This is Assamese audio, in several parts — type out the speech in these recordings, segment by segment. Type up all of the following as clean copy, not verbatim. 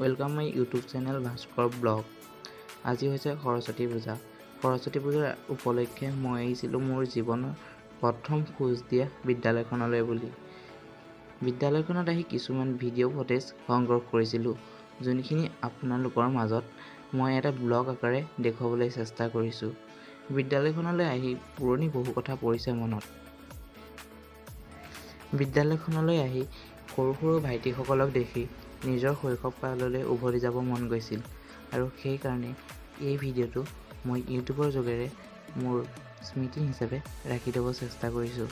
Welcome my YouTube channel bhaskor blog. আজি হৈছে সৰস্বতী পূজা। সৰস্বতী পূজাৰ উপলক্ষে মই আহিছিলোঁ মোৰ জীৱনৰ প্ৰথম খোজ দিয়া বিদ্যালয়খনলৈ বুলি। বিদ্যালয়খনত আহি কিছুমান ভিডিঅ' ফুটেজ সংগ্ৰহ কৰিছিলোঁ, যোনখিনি আপোনালোকৰ মাজত মই এটা ব্লগ আকাৰে দেখুৱাবলৈ চেষ্টা কৰিছোঁ। বিদ্যালয়খনলৈ আহি পুৰণি বহু কথা পৰিছে মনত। বিদ্যালয়খনলৈ আহি সৰু সৰু ভাইটিসকলক দেখি নিজৰ শৈশৱ কাললৈ উভতি যাব মন গৈছিল, আৰু সেইকাৰণে এই ভিডিঅ'টো মই ইউটিউবৰ যোগেৰে মোৰ স্মৃতি হিচাপে ৰাখি থ'ব চেষ্টা কৰিছোঁ।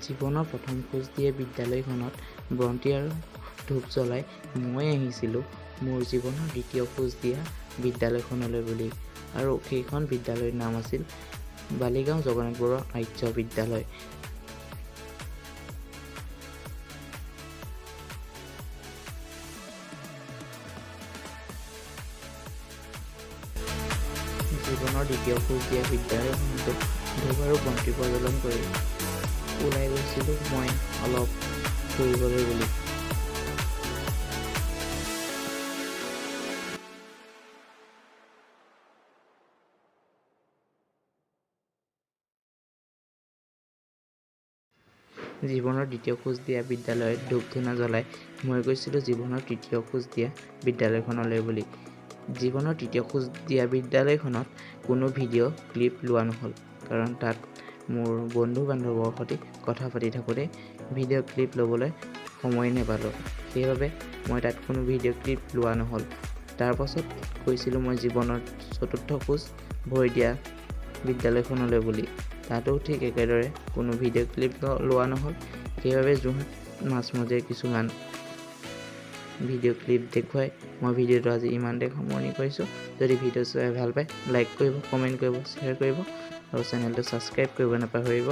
জীৱনৰ প্ৰথম খোজ দিয়ে বিদ্যালয়খনত বন্তি আৰু ধূপ জ্বলাই মই আহিছিলোঁ মোৰ জীৱনৰ দ্বিতীয় খোজ দিয়া বিদ্যালয়খনলৈ বুলি, আৰু সেইখন বিদ্যালয়ৰ নাম আছিল বালিগাঁও জগন্নাথ বৰুৱা আৰ্য বিদ্যালয়। জীৱনৰ দ্বিতীয় খোজ দিয়া বিদ্যালয়খনতো ধূপ আৰু বন্তি প্ৰজ্বলন কৰি ওলাই গৈছিলোঁ মই অলপ ফুৰিবলৈ বুলি। জীৱনৰ দ্বিতীয় খোজ দিয়া বিদ্যালয়ত ধূপ ধূনা জ্বলাই মই গৈছিলোঁ জীৱনৰ তৃতীয় খোজ দিয়া বিদ্যালয়খনলৈ বুলি। জীৱনৰ তৃতীয় খোজ দিয়া বিদ্যালয়খনত কোনো ভিডিঅ' ক্লিপ লোৱা নহ'ল, কাৰণ তাত মোৰ বন্ধু বান্ধৱৰ সৈতে কথা পাতি থাকোঁতে ভিডিঅ' ক্লিপ ল'বলৈ সময় নাপালোঁ, সেইবাবে মই তাত কোনো ভিডিঅ' ক্লিপ লোৱা নহ'ল। তাৰপাছত গৈছিলোঁ মই জীৱনৰ চতুৰ্থ খোজ ভৰি দিয়া বিদ্যালয়খনলৈ বুলি। তাতো ঠিক একেদৰে কোনো ভিডিঅ' ক্লিপ লোৱা নহ'ল, সেইবাবে যোৰহাট মাজমজিয়াৰ কিছুমান ভিডিঅ' ক্লিপ দেখুৱাই মই ভিডিঅ'টো আজি ইমানতে সামৰণি কৰিছোঁ। যদি ভিডিঅ' চাই ভাল পায় লাইক কৰিব, কমেণ্ট কৰিব, শ্বেয়াৰ কৰিব, আৰু চেনেলটো ছাবস্ক্ৰাইব কৰিব নাপাহৰিব।